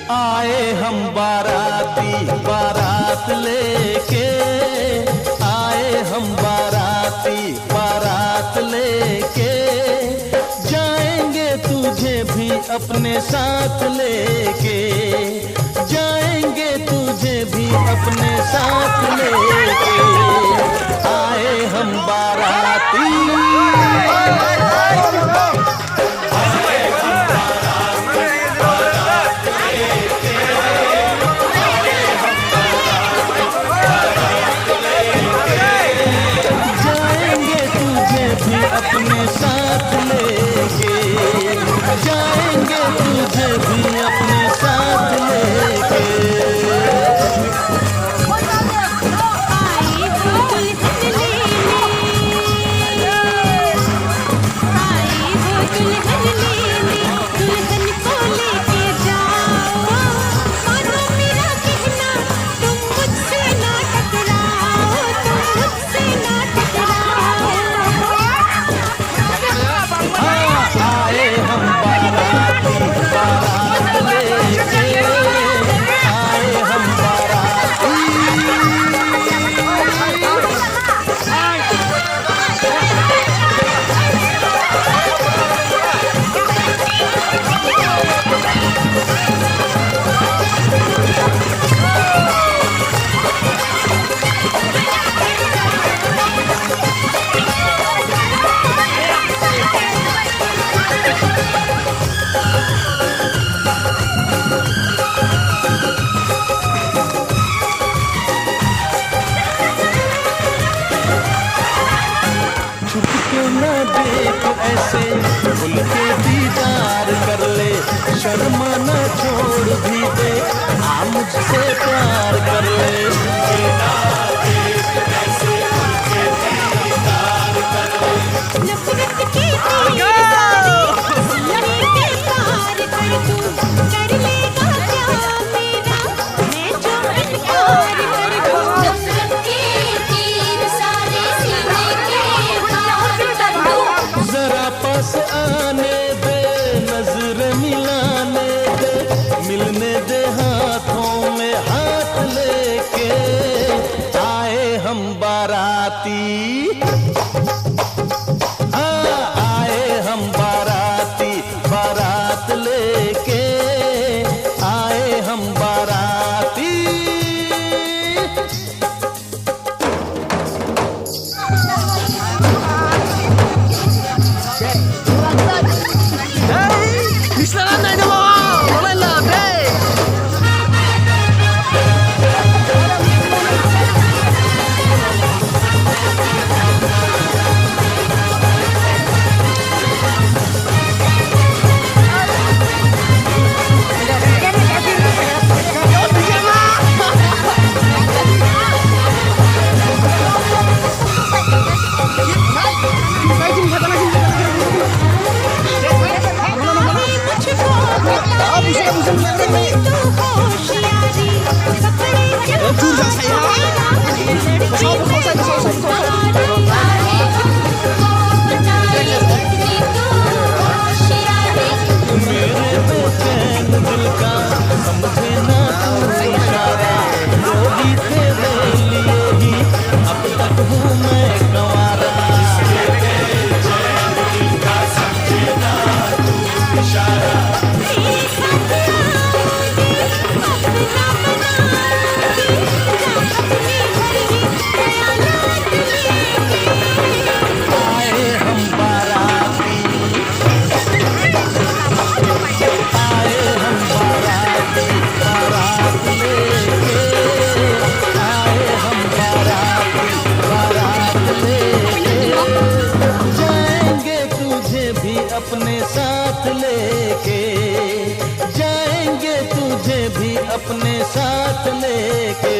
आए हम बाराती बारात लेके, आए हम बाराती बारात लेके, जाएंगे तुझे भी अपने साथ लेके, जाएंगे तुझे भी अपने साथ लेके, आए हम बाराती। अपने साथ लेके, जाएंगे तुझे भी अपने साथ लेके। आई हो दुल्हन लेने, आई हो दुल्हन लेने, दुल्हन को लेके जाओ, मानो मेरा कहना तुम मुझसे ना टकराओ, तुम मुझसे ना टकराओ। आए हम बाराती बारात लेके, आए हम बाराती। छुप के न देख ऐसे, खुल के दीदार कर ले, शर्मा न छोड़ भी दे, आ मुझसे प्यार कर ले। नफरत के तीर सारे सीने के पार कर दूं, कर लेगा क्या मेरा मैं जो इनकार कर दूं। नफरत के तीर सारे सीने के पार कर दूं। जरा पास आने दे, नजर मिलाने दे, मिलने दे हाथों में हाथ लेके, आए हम बाराती। आए हम बाराती बारात लेके, आए हम बाराती। मेरे बेचैन दिल का समझे ना तू इशारा, लोही तेरे लिए ही अब तक हूँ मैं गंवारा। आए हम बाराती, आए हम बाराती बारात लेके, आए हम बाराती बारात लेके, जाएंगे तुझे भी अपने साथ लेके, जाएंगे तुझे भी अपने साथ लेके।